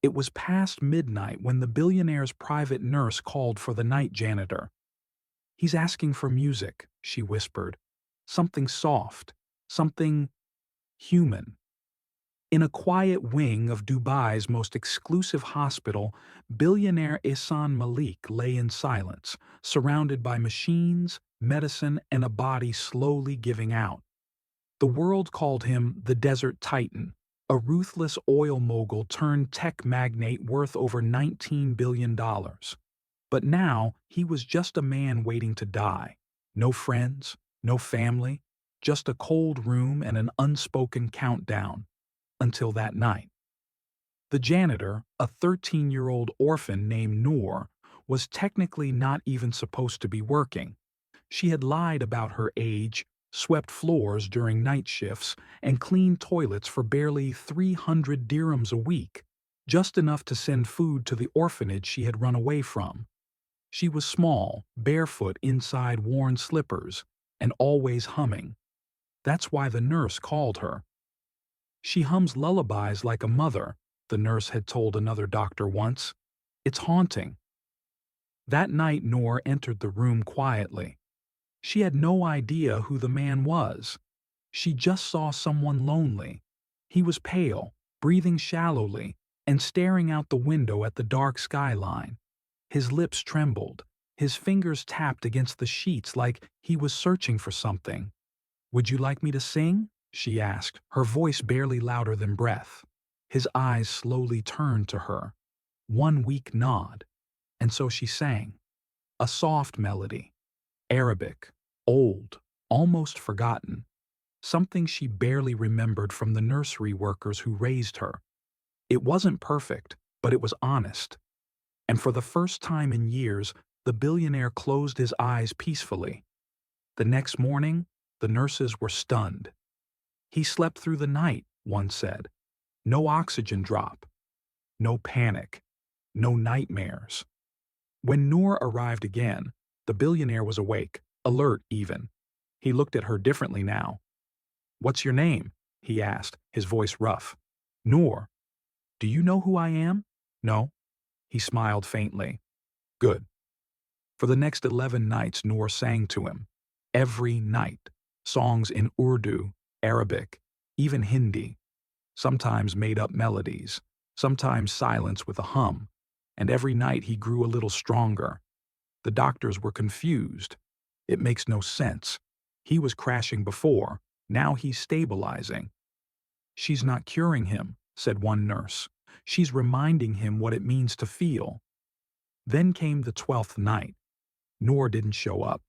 It was past midnight when the billionaire's private nurse called for the night janitor. "He's asking for music," she whispered. "Something soft. Something human." In a quiet wing of Dubai's most exclusive hospital, billionaire Ihsan Malik lay in silence, surrounded by machines, medicine, and a body slowly giving out. The world called him the Desert Titan, a ruthless oil mogul turned tech magnate worth over $19 billion. But now he was just a man waiting to die. No friends, no family, just a cold room and an unspoken countdown. Until that night. The janitor, a 13-year-old orphan named Noor, was technically not even supposed to be working. She had lied about her age, swept floors during night shifts, and cleaned toilets for barely 300 dirhams a week, just enough to send food to the orphanage she had run away from. She was small, barefoot inside worn slippers, and always humming. That's why the nurse called her. "She hums lullabies like a mother," the nurse had told another doctor once. "It's haunting." That night Noor entered the room quietly. She had no idea who the man was. She just saw someone lonely. He was pale, breathing shallowly, and staring out the window at the dark skyline. His lips trembled. His fingers tapped against the sheets like he was searching for something. "Would you like me to sing?" she asked, her voice barely louder than breath. His eyes slowly turned to her. One weak nod. And so she sang. A soft melody. Arabic. Old. Almost forgotten. Something she barely remembered from the nursery workers who raised her. It wasn't perfect, but it was honest. And for the first time in years, the billionaire closed his eyes peacefully. The next morning, the nurses were stunned. "He slept through the night," one said. "No oxygen drop. No panic. No nightmares." When Noor arrived again, the billionaire was awake, alert even. He looked at her differently now. "What's your name?" he asked, his voice rough. "Noor." "Do you know who I am?" "No." He smiled faintly. "Good." For the next 11 nights Noor sang to him. Every night. Songs in Urdu, Arabic, even Hindi. Sometimes made-up melodies, sometimes silence with a hum, and every night he grew a little stronger. The doctors were confused. It makes no sense. He was crashing before, now he's stabilizing. "She's not curing him," said one nurse. "She's reminding him what it means to feel." Then came the 12th night. Noor didn't show up.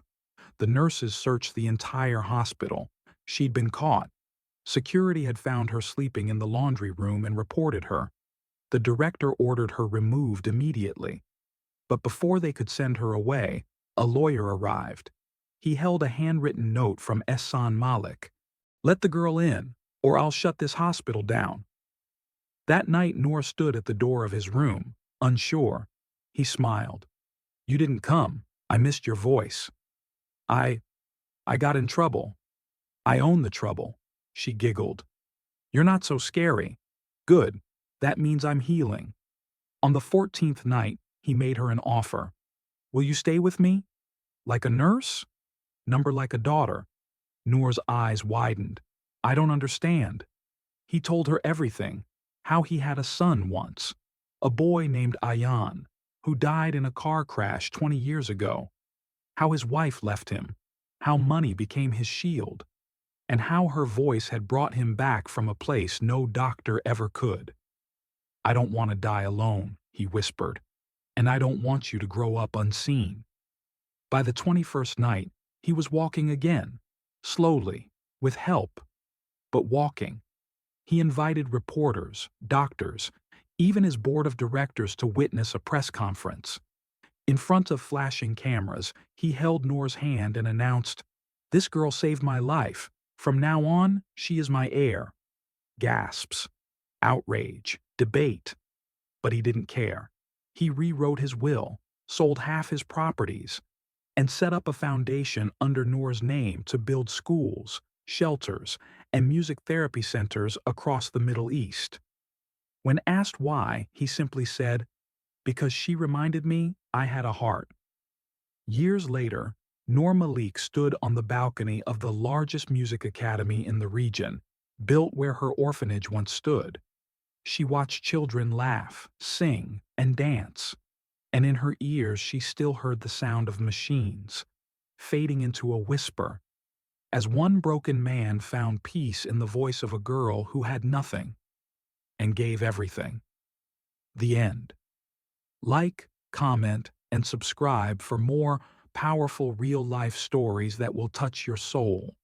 The nurses searched the entire hospital. She'd been caught. Security had found her sleeping in the laundry room and reported her. The director ordered her removed immediately. But before they could send her away, a lawyer arrived. He held a handwritten note from Ehsan Malik. "Let the girl in, or I'll shut this hospital down." That night Noor stood at the door of his room, unsure. He smiled. "You didn't come. I missed your voice." I got in trouble. I own the trouble." She giggled. "You're not so scary." "Good. That means I'm healing." On the 14th night, he made her an offer. "Will you stay with me? Like a nurse? Number like a daughter." Noor's eyes widened. "I don't understand." He told her everything. How he had a son once. A boy named Ayan, who died in a car crash 20 years ago. How his wife left him. How money became his shield. And how her voice had brought him back from a place no doctor ever could. "I don't want to die alone," he whispered. "And I don't want you to grow up unseen." By the 21st night, he was walking again. Slowly. With help. But walking. He invited reporters, doctors, even his board of directors to witness a press conference. In front of flashing cameras, he held Noor's hand and announced, "This girl saved my life. From now on, she is my heir." Gasps. Outrage. Debate. But he didn't care. He rewrote his will, sold half his properties, and set up a foundation under Noor's name to build schools, shelters, and music therapy centers across the Middle East. When asked why, he simply said, "Because she reminded me I had a heart." Years later, Noor Malik stood on the balcony of the largest music academy in the region, built where her orphanage once stood. She watched children laugh, sing, and dance, and in her ears she still heard the sound of machines, fading into a whisper, as one broken man found peace in the voice of a girl who had nothing and gave everything. The end. Like, comment, and subscribe for more powerful real-life stories that will touch your soul.